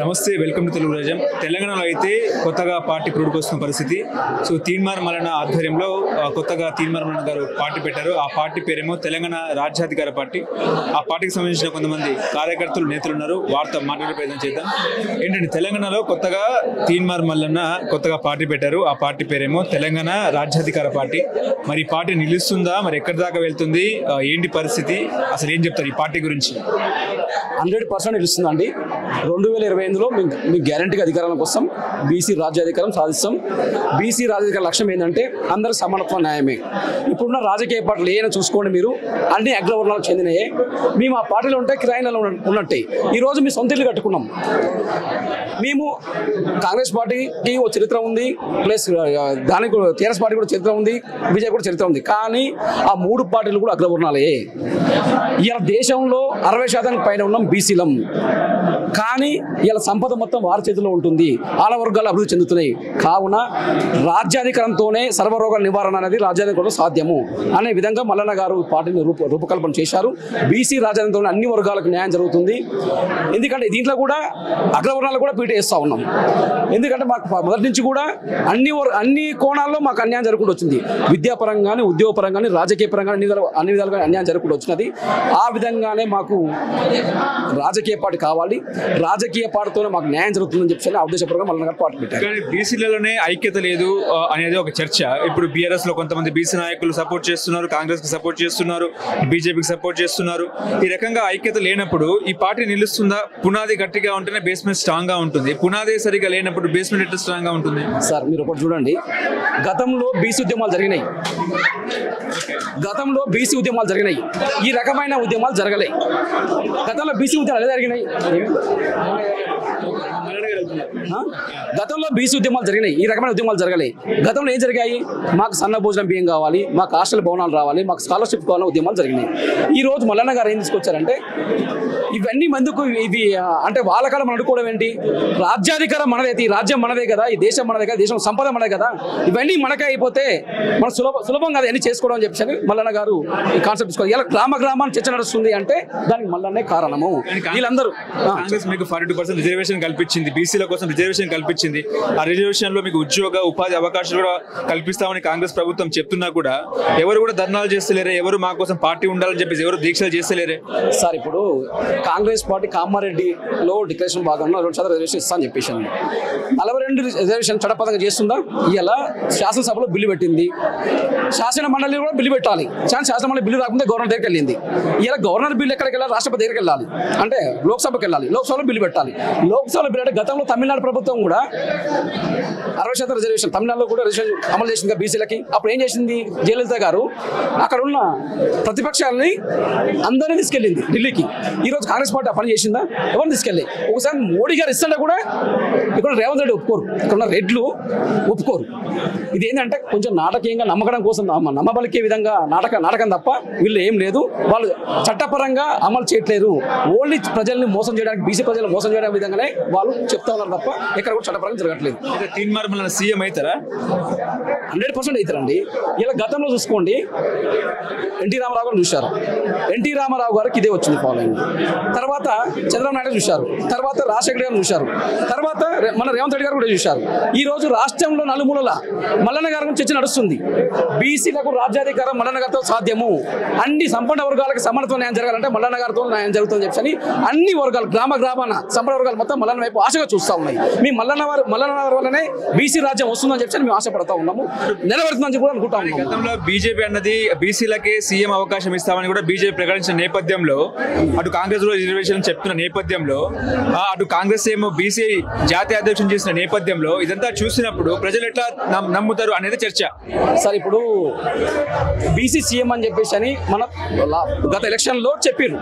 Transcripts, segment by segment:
నమస్తే, welcome to Telugu రాజ్యం. తెలంగాణలో అయితే కొత్తగా పార్టీ పురుడుకొస్తున్న పరిస్థితి. సో తీన్మార్ మల్లన్న ఆధ్వర్యంలో కొత్తగా తీన్మార్ మల్లన్న గారు పార్టీ పెట్టారు. ఆ పార్టీ పేరేమో తెలంగాణ రాజ్యాధికార పార్టీ. ఆ పార్టీకి సంబంధించిన కొంతమంది కార్యకర్తలు, నేతలు ఉన్నారు. వారితో మాట్లాడే ప్రయత్నం చేద్దాం. ఏంటంటే తెలంగాణలో కొత్తగా తీన్మార్ మల్లన్న కొత్తగా పార్టీ పెట్టారు. ఆ పార్టీ పేరేమో తెలంగాణ రాజ్యాధికార పార్టీ. మరి ఈ పార్టీ నిలుస్తుందా, మరి ఎక్కడి దాకా వెళ్తుంది, ఏంటి పరిస్థితి, అసలు ఏం చెప్తారు ఈ పార్టీ గురించి? 100% నిలుస్తుందండి. 2025లో మీకు గ్యారంటీగా అధికారం కోసం బీసీ రాజ్యాధికారం సాధిస్తాం. బీసీ రాజ్యాధికార లక్ష్యం ఏంటంటే అందరూ సమానత్వ న్యాయమే. ఇప్పుడున్న రాజకీయ పార్టీలు ఏమైనా చూసుకోండి, మీరు అన్ని అగ్రవర్ణాలకు చెందినయే. మేము ఆ పార్టీలో ఉంటే కిరాయిలలో ఉన్నట్టే. ఈరోజు మీ సొంత ఇల్లు కట్టుకున్నాం. మేము కాంగ్రెస్ పార్టీకి ఒక చరిత్ర ఉంది, ప్లస్ దానికి టీఆర్ఎస్ పార్టీ కూడా చరిత్ర ఉంది, బీజేపీ కూడా చరిత్ర ఉంది. కానీ ఆ మూడు పార్టీలు కూడా అగ్రవర్ణాలే. ఇలా దేశంలో 60% పైన ఉన్నాం బీసీలం. కానీ ఇలా సంపద మొత్తం వారి చేతిలో ఉంటుంది. ఆల వర్గాలు అభివృద్ధి చెందుతున్నాయి. కావున రాజ్యాధికారంతోనే సర్వరోగాల నివారణ అనేది రాజ్యాధికారంలో సాధ్యము అనే విధంగా మల్లన్న గారు పార్టీని రూపకల్పన చేశారు. బీసీ రాజ్యాధికారంతో అన్ని వర్గాలకు న్యాయం జరుగుతుంది. ఎందుకంటే దీంట్లో కూడా అగ్రవర్ణాలు కూడా పీట వేస్తూ ఉన్నాం. ఎందుకంటే మాకు మొదటి నుంచి కూడా అన్ని కోణాల్లో మాకు అన్యాయం జరుగుతూ వచ్చింది. విద్యాపరంగానే, ఉద్యోగపరంగానే, రాజకీయ పరంగా అన్ని విధాలుగా అన్యాయం జరుగుతూ వచ్చినది. ఆ విధంగానే మాకు రాజకీయ పార్టీ కావాలి, రాజకీయ పార్టీతోనే మాకు న్యాయం జరుగుతుందని చెప్పి ఆ ఉద్దేశపరంగా మల్లన్న గారు పార్టీ పెట్టారు. కానీ బీసీలలోనే ఐక్యత లేదు అనేది ఒక చర్చ. ఇప్పుడు బీఆర్ఎస్ లో కొంతమంది బీసీ నాయకులు సపోర్ట్ చేస్తున్నారు, కాంగ్రెస్ కి సపోర్ట్ చేస్తున్నారు, బీజేపీకి సపోర్ట్ చేస్తున్నారు. ఈ రకంగా ఐక్యత లేనప్పుడు ఈ పార్టీ నిలుస్తుందా? పునాది గట్టిగా ఉంటేనే బేస్మెంట్ స్ట్రాంగ్ గా ఉంటుంది. పునాది సరిగా లేనప్పుడు బేస్మెంట్ ఎట్లా స్ట్రాంగ్ గా ఉంటుంది? సార్ మీరు ఒకటి చూడండి, గతంలో బీసీ ఉద్యమాలు జరిగినాయి. ఈ రకమైన ఉద్యమాలు జరగలేదు. గతంలో బీసీ ఉద్యమాలు ఎలా జరిగినాయి? ఈ రకమైన ఉద్యమాలు జరగలేదు. గతంలో ఏం జరిగాయి? మాకు సన్న భోజనం బియ్యం కావాలి, మాకు హాస్టల్ భవనాలు రావాలి, మాకు స్కాలర్షిప్ కావాలని ఉద్యమాలు జరిగినాయి. ఈ రోజు మల్లన్న గారు ఏం తీసుకొచ్చారంటే ఇవన్నీ మందుకు ఇవి అంటే వాళ్ళ కాలం మనం అనుకోవడం ఏంటి? రాజ్యాధికారం మనదైతే, ఈ రాజ్యం మనదే కదా, ఈ దేశం మనదే కదా, దేశం సంపద మనదే కదా, ఇవన్నీ మనకే అయిపోతే మనం సులభంగా అన్ని చేసుకోవడం అని చెప్పి మల్లన్న గారు ఈ కాన్సెప్ట్ తీసుకోవాలి. ఇలా గ్రామాన్ని చర్చ నడుస్తుంది అంటే దానికి మల్లన్నే కారణము. వీళ్ళందరూ కాంగ్రెస్ మీకు 42% రిజర్వేషన్ కల్పించింది, బీసీల కోసం రిజర్వేషన్ కల్పించింది. ఆ రిజర్వేషన్ లో మీకు ఉద్యోగ ఉపాధి అవకాశాలు కూడా కల్పిస్తామని కాంగ్రెస్ ప్రభుత్వం చెప్తున్నా కూడా ఎవరు కూడా ధర్నాలు చేస్తలేరే, ఎవరు మా కోసం పార్టీ ఉండాలని చెప్పేసి ఎవరు దీక్షలు చేస్తలేరే. సార్ ఇప్పుడు కాంగ్రెస్ పార్టీ కామారెడ్డిలో డిక్లరేషన్ భాగంగా 2% రిజర్వేషన్ ఇస్తా అని చెప్పేసి 42 రిజర్వేషన్ చట్టబద్ధంగా చేస్తుందా? ఇలా శాసనసభలో బిల్లు పెట్టింది, శాసన మండలి కూడా బిల్లు పెట్టాలి. శాసన మండలి బిల్లు రాకుండా గవర్నర్ దగ్గరికి వెళ్ళింది. ఇలా గవర్నర్ బిల్లు ఎక్కడికి వెళ్ళాలి? రాష్ట్రపతి దగ్గరికి వెళ్ళాలి, అంటే లోక్సభకి వెళ్ళాలి, లోక్సభలో బిల్లు పెట్టాలి. లోక్సభలో బిల్లు అంటే గతంలో తమిళనాడు ప్రభుత్వం కూడా 60% రిజర్వేషన్ తమిళనాడులో కూడా రిజర్వేషన్ అమలు చేసింది బీసీలకి. అప్పుడు ఏం చేసింది జయలలిత గారు? అక్కడ ఉన్న ప్రతిపక్షాలని అందరినీ తీసుకెళ్ళింది ఢిల్లీకి. ఈరోజు కాంగ్రెస్ పార్టీ పని చేసిందా? ఎవరిని తీసుకెళ్ళి? ఒకసారి మోడీ గారు ఇస్తుంటే కూడా ఇక్కడ రేవంత్ రెడ్డి ఒప్పుకోరు, ఇక్కడ ఉన్న రెడ్లు ఒప్పుకోరు. ఇది ఏంటంటే కొంచెం నాటకీయంగా నమ్మకం కోసం నమ్మబలికే విధంగా నాటకం తప్ప వీళ్ళు ఏం లేదు. వాళ్ళు చట్టపరంగా అమలు చేయట్లేరు. ఓన్లీ ప్రజల్ని మోసం చేయడానికి, బీసీ ప్రజలను మోసం చేయడానికి విధంగానే వాళ్ళు చెప్తా ఉన్నారు తప్ప ఎక్కడ కూడా చట్టపరంగా జరగట్లేదు. తీన్మార్ మల్లన్న సీఎం అవుతారా? 100% అవుతారండి. ఇలా గతంలో చూసుకోండి, ఎన్టీ రామారావు గారు చూశారు. ఎన్టీ రామారావు గారికి ఇదే వచ్చింది ఫాలోయింగ్. తర్వాత చంద్రబాబు నాయుడు చూశారు, తర్వాత రాజశేఖర్ గారు చూశారు, తర్వాత మన రేవంత్ రెడ్డి గారు కూడా చూశారు. ఈ రోజు రాష్ట్రంలో నలుమూలల మల్లన్న గారి గురించి చర్చ నడుస్తుంది. బీసీలకు రాజ్యాధికారం మల్లన్న గారితో సాధ్యము, అన్ని సంపన్న వర్గాలకు సమానత్వ న్యాయం జరగాలంటే మల్లన్న గారితో న్యాయం జరుగుతుందని చెప్పి అన్ని వర్గాలు గ్రామాన సంపన్న వర్గాలు మొత్తం మల్లన్న వైపు ఆశగా చూస్తూ ఉన్నాయి. మీ మల్లన్న వారి వల్లనే బీసీ రాజ్యం వస్తుందని చెప్పి మేము ఆశపడతా ఉన్నాము, నెరవేరుతుందని కూడా అనుకుంటా ఉన్నాము. గతంలో బీజేపీ అన్నది బీసీలకే సీఎం అవకాశం ఇస్తామని కూడా బీజేపీ ప్రకటించిన నేపథ్యంలో, అటు కాంగ్రెస్ లో రిజర్వేషన్ చెప్తున్న నేపథ్యంలో, అటు కాంగ్రెస్ ఏమో బీసీ జాతీయ అధ్యక్షుని చేసిన నేపథ్యంలో ఇదంతా చూసినప్పుడు ప్రజలు ఎట్లా నమ్ముతారు అనేది చర్చ. సార్ ఇప్పుడు బీసీ సీఎం అని చెప్పేసి అని మన గత ఎలక్షన్ లో చెప్పారు.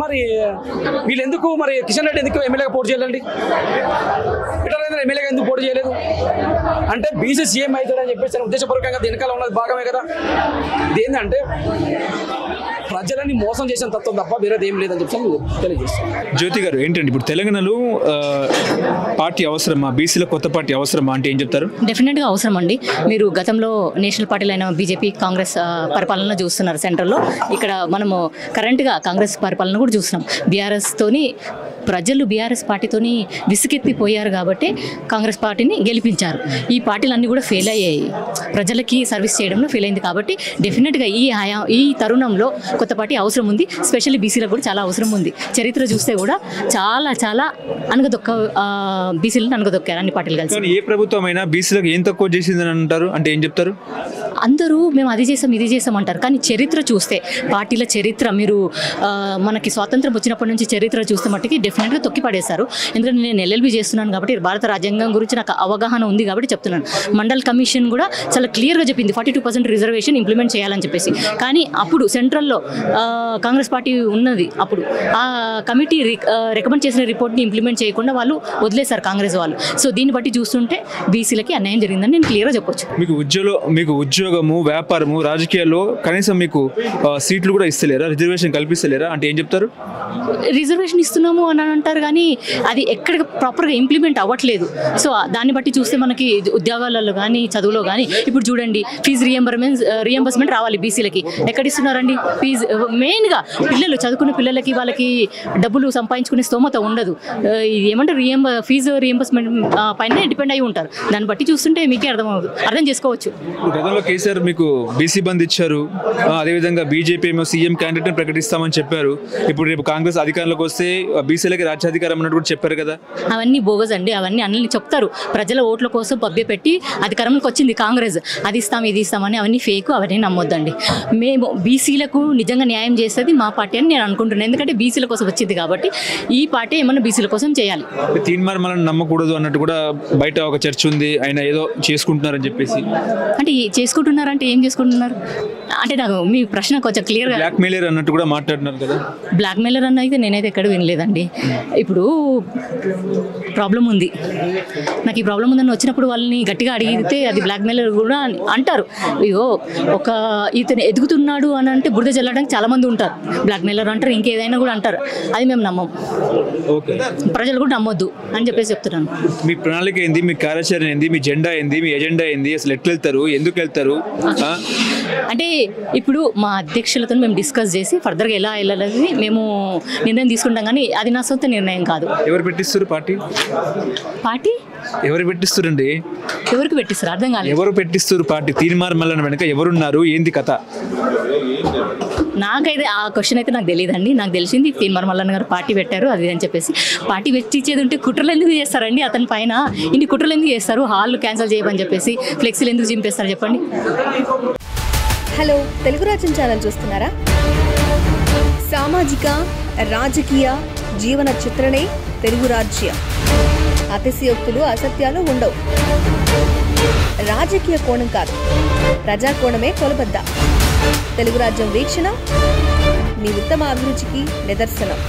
మరి వీళ్ళు ఎందుకు, మరి కిషన్ రెడ్డి ఎందుకు ఎమ్మెల్యేగా పోటీ చేయాలండి? పిఠారేంద్ర ఎమ్మెల్యేగా ఎందుకు పోటీ చేయలేదు? అంటే బీసీ సీఎం అవుతాడని చెప్పేసి ఉద్దేశపూర్వకంగా వెనకాల ఉన్నది భాగమే కదా. ఇది ఏంటంటే ప్రజలని మోసం చేసిన తత్వం తప్ప వేరేది ఏం లేదని చెప్పి తెలియజేస్తాను. జ్యోతి గారు, ఏంటండి ఇప్పుడు తెలంగాణలో పార్టీ అవసరమా, బీసీలో కొత్త పార్టీ అవసరమా అంటే ఏం చెప్తారు? డెఫినెట్గా అవసరం అండి. మీరు గతంలో నేషనల్ పార్టీలైన బీజేపీ, కాంగ్రెస్ పరిపాలన చూస్తున్నారు సెంట్రల్లో. ఇక్కడ మనము కరెంట్గా కాంగ్రెస్ పరిపాలన కూడా చూస్తున్నాం. బీఆర్ఎస్తోని ప్రజలు బీఆర్ఎస్ పార్టీతోని విసుకెత్తిపోయారు కాబట్టి కాంగ్రెస్ పార్టీని గెలిపించారు. ఈ పార్టీలన్నీ కూడా ఫెయిల్ అయ్యాయి, ప్రజలకి సర్వీస్ చేయడంలో ఫెయిల్ అయింది. కాబట్టి డెఫినెట్గా ఈ తరుణంలో కొత్త పార్టీ అవసరం ఉంది. స్పెషల్లీ బీసీలకు కూడా చాలా అవసరం ఉంది. చరిత్ర చూస్తే కూడా చాలా బీసీలను అనగదొక్కారు అన్ని పార్టీలు కలిసి. ఏ ప్రభుత్వం అయినా బీసీలకు ఏం తక్కువ చేసిందని అంటారు అంటే ఏం చెప్తారు? అందరూ మేము అది చేసాం ఇది చేసాం అంటారు, కానీ చరిత్ర చూస్తే పార్టీల చరిత్ర మీరు మనకి స్వాతంత్రం వచ్చినప్పటి నుంచి చరిత్ర చూస్తే మట్టుకి డెఫినెట్గా తొక్కి పడేశారు. ఎందుకంటే నేను ఎల్ఎల్బి చేస్తున్నాను కాబట్టి భారత రాజ్యాంగం గురించి నాకు అవగాహన ఉంది కాబట్టి చెప్తున్నాను. మండల్ కమిషన్ కూడా చాలా క్లియర్గా చెప్పింది 42% రిజర్వేషన్ ఇంప్లిమెంట్ చేయాలని చెప్పేసి. కానీ అప్పుడు సెంట్రల్లో కాంగ్రెస్ పార్టీ ఉన్నది. అప్పుడు ఆ కమిటీ రికమెండ్ చేసిన రిపోర్ట్ని ఇంప్లిమెంట్ చేయకుండా వాళ్ళు వదిలేశారు కాంగ్రెస్ వాళ్ళు. సో దీన్ని బట్టి చూస్తుంటే బీసీలకి అన్యాయం జరిగిందని నేను క్లియర్గా చెప్పొచ్చు. మీకు ఉద్యోగము, వ్యాపారము, రాజకీయాల్లో కనీసం మీకు సీట్లు కూడా ఇస్తలేరా, రిజర్వేషన్ కల్పిస్తలేరా అంటే ఏం చెప్తారు? రిజర్వేషన్ ఇస్తున్నాము అని అంటారు కానీ అది ఎక్కడ ప్రాపర్గా ఇంప్లిమెంట్ అవ్వట్లేదు. సో దాన్ని బట్టి చూస్తే మనకి ఉద్యోగాలలో కానీ చదువులో కానీ ఇప్పుడు చూడండి, ఫీజు రియంబర్స్మెంట్ రావాలి బీసీలకి. ఎక్కడ ఇస్తున్నారండి ఫీజు? మెయిన్గా పిల్లలు చదువుకున్న పిల్లలకి వాళ్ళకి డబ్బులు సంపాదించుకునే స్తోమత ఉండదు. ఏమంటారు, ఫీజు రియంబర్స్మెంట్ పైన డిపెండ్ అయి ఉంటారు. దాన్ని బట్టి చూస్తుంటే మీకే అర్థం చేసుకోవచ్చు. గతంలో కేసీఆర్ మీకు బీసీ బంద్ ఇచ్చారు, అదేవిధంగా బీజేపీ ఏమో సీఎం క్యాండిడేట్ని ప్రకటిస్తామని చెప్పారు. ఇప్పుడు రేపు కాంగ్రెస్ అధికారంలోకి వస్తే బీసీలకి రాజ్యాధికారం అన్నట్టు కూడా చెప్పారు కదా. అవన్నీ బోగస్ అండి, అవన్నీ అన్ని చెప్తారు. ప్రజల ఓట్ల కోసం పబ్బే పెట్టి అధికారంలోకి వచ్చింది కాంగ్రెస్. అది ఇస్తాం ఇది ఇస్తామని అవన్నీ ఫేక్, అవన్నీ నమ్మొద్దండి. మేము బీసీలకు నిజంగా న్యాయం చేస్తుంది మా పార్టీ అని నేను అనుకుంటున్నాను. ఎందుకంటే బీసీల కోసం వచ్చింది కాబట్టి ఈ పార్టీ ఏమన్నా బీసీల కోసం చేయాలి. తీన్మార్ మనం నమ్మకూడదు అన్నట్టు కూడా బయట ఒక చర్చ ఉంది, ఆయన ఏదో చేసుకుంటున్నారని చెప్పేసి. అంటే చేసుకుంటున్నారంటే ఏం చేసుకుంటున్నారు అంటే నాకు మీ ప్రశ్న కొంచెం క్లియర్గా. బ్లాక్ మెయిలర్ అన్నట్టు కూడా మాట్లాడుతున్నారు కదా. బ్లాక్ మెయిలర్ అన్న అయితే నేనైతే ఎక్కడ వినలేదండి. ఇప్పుడు ప్రాబ్లం ఉంది, నాకు ఈ ప్రాబ్లం ఉందని వచ్చినప్పుడు వాళ్ళని గట్టిగా అడిగితే అది బ్లాక్ మెయిలర్ కూడా అంటారు. అయ్యో ఇతను ఎదుగుతున్నాడు అని అంటే బురద జల్లడానికి చాలా మంది ఉంటారు. బ్లాక్ మెయిలర్ అంటారు, ఇంకేదైనా కూడా అంటారు. అది మేము నమ్మం, ప్రజలు కూడా నమ్మొద్దు అని చెప్పేసి చెప్తున్నాను. మీ ప్రణాళిక ఏంది, మీ కార్యాచరణ ఏంది, మీ జెండా ఏంది, మీ ఎజెండా ఏంది, అసలు ఎట్లా వెళ్తారు, ఎందుకు వెళ్తారు? అంటే ఇప్పుడు మా అధ్యక్షులతో మేము డిస్కస్ చేసి ఫర్దర్గా ఎలా వెళ్ళాలని మేము నిర్ణయం తీసుకుంటాం, కానీ అది నా సొంత నిర్ణయం కాదు. ఎవరు పెట్టిస్తారు పార్టీ? ఎవరు పెట్టిస్తారండి? ఎవరికి పెట్టిస్తారు అర్థం కాలేదు. ఎవరు పెట్టిస్తారు పార్టీ? తీన్మార్ మల్లన్న వెనక ఎవరున్నారు, ఏంది కథ? నాకైతే ఆ క్వశ్చన్ అయితే నాకు తెలియదండి. నాకు తెలిసింది తీన్మార్ మల్లన్న గారు పార్టీ పెట్టారు అది అని చెప్పేసి. పార్టీ పెట్టించేది ఉంటే కుట్రలు ఎందుకు చేస్తారండి? అతని పైన ఇన్ని కుట్రలు ఎందుకు చేస్తారు? హాల్ క్యాన్సిల్ చేయమని చెప్పేసి ఫ్లెక్సీలు ఎందుకు చింపేస్తారు చెప్పండి. హలో, తెలుగు రాజ్యం ఛానల్ చూస్తున్నారా? సామాజిక రాజకీయ జీవన చిత్రణే తెలుగు రాజ్యం. అతిశయోక్తులు అసత్యాలు ఉండవు. రాజకీయ కోణం కాదు, ప్రజా కోణమే కొలబద్ద. తెలుగు రాజ్యం వీక్షణ మీ ఉత్తమ అభిరుచికి నిదర్శనం.